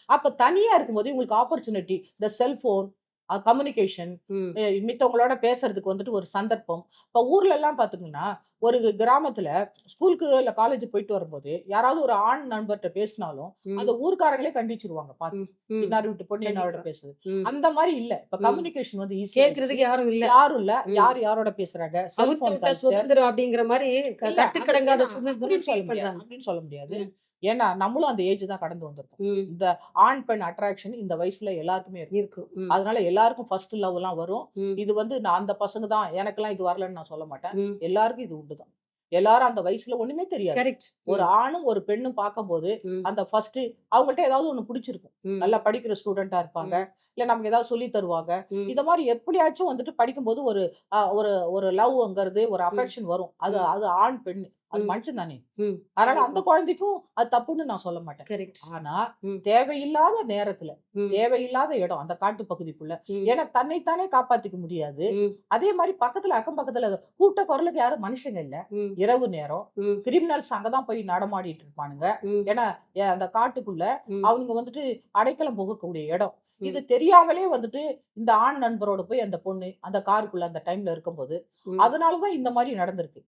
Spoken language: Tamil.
அப்ப தனியா இருக்கும்போது உங்களுக்கு ஆப்பர்ச்சுனிட்டி, இந்த செல்போன், கம்யூனிகேஷன், ம். மித்தவங்களோட பேசுறதுக்கு வந்துட்டு ஒரு சந்தர்ப்பம். இப்ப ஊர்லலாம் பாத்தீங்கன்னா, ஒரு கிராமத்துல ஸ்கூலுக்கு இல்ல காலேஜ் போயிட்டு வரும்போது, யாராவது ஒரு ஆண் நண்பர்ட்ட பேசினாலும், ம். அந்த ஊர்க்காரங்களே கண்டிச்சுருவாங்க பாத்து. ம். ம். இன்னார் வீட்டு பொண்ணு இன்னாரோட கண்டிப்பா. பேசுது. ம். அந்த மாரி இல்ல. இப்ப ம். கம்யூனிகேஷன் வந்து ஈஸி ஆயிடுச்சு. கேட்கறதுக்கு யாரும் இல்ல. யாரும் இல்ல. ம். யார் யாரோட பேசுறாங்க? அவுத்து செல்போன் விட்ட கல்ச்சர். சுதந்திரம் அப்படிங்கிற மாரி இல்ல. அது கட்டுக்கடங்காத ஏன்னா சுதந்திரம்னு அப்படின்னு சொல்ல ஃபீல் முடியாது பண்றாங்க. அப்படின்னு சொல்ல முடியாது. ம். ஏன்னா, நம்மளும் அந்த ஏஜ் தான் கடந்து வந்திருக்கோம். ம். இந்த ஆண், பெண் அட்ராக்ஷன் இந்த வயசுல எல்லாருக்குமே இருக்கும். இருக்கும். ம். அதனால எல்லாருக்கும் ஃபர்ஸ்ட் லவ்லாம் வரும். ம். இது வந்து நான் அந்த பசங்க தான் எனக்கெல்லாம் இது வரலன்னு நான் சொல்ல மாட்டேன். ம். எல்லாருக்கும் இது உண்டு தான். எல்லாரும் அந்த வயசுல ஒண்ணுமே தெரியாது. கரெக்ட். ஒரு ம். ஆணும், ஒரு பெண்ணும் பார்க்கும்போது, ம். அந்த ஃபர்ஸ்ட்டு அவங்கள்ட்ட ஏதாவது ஒண்ணு புடிச்சிருக்கும். ம். நல்லா படிக்கிற ஸ்டூடெண்ட்டா இருப்பாங்க. ம். இல்ல நமக்கு ஏதாவது சொல்லி தருவாங்க. ம். இத மாரி எப்படியாச்சும் வந்துட்டு படிக்கும்போது ஒரு ஒரு ஒரு லவ்ங்கிறது, ஒரு ம். அஃபெக்ஷன் வரும். அது ம். அது ஆண், பெண். அது ம். மனுஷன் தானே! ம். அதனால அந்த கண்டிப்பா. குழந்தைக்கும் அது தப்புன்னு நான் சொல்ல மாட்டேன். கரெக்ட். ஆனா, ம். தேவையில்லாத நேரத்துல, ம். தேவையில்லாத இடம் அந்த காட்டு பகுதிக்குள்ள. ம். ஏன்னா தன்னை தானே காப்பாத்திக்க முடியாது. ம். அதே மாரி பக்கத்துல, அக்கம் பக்கத்துல கூட்ட குரலுக்கு யாரும் மனுஷங்க இல்ல. ம். இரவு நேரம். ம். கிரிமினல்ஸ் அங்க தான் போய் நடமாடிட்டு இருப்பானுங்க. ம். ஏன்னா, அந்த காட்டுக்குள்ள ம். அவனுங்க வந்துட்டு அடைக்கலம் புகக்கூடிய இடம். இது ம். தெரியாமலே வந்துட்டு இந்த ஆண் நண்பரோட போய் அந்த பொண்ணு அந்த காருக்குள்ள அந்த டைம்ல இருக்கும்போது, ம். அதனால தான் இந்த மாரி நடந்திருக்கு.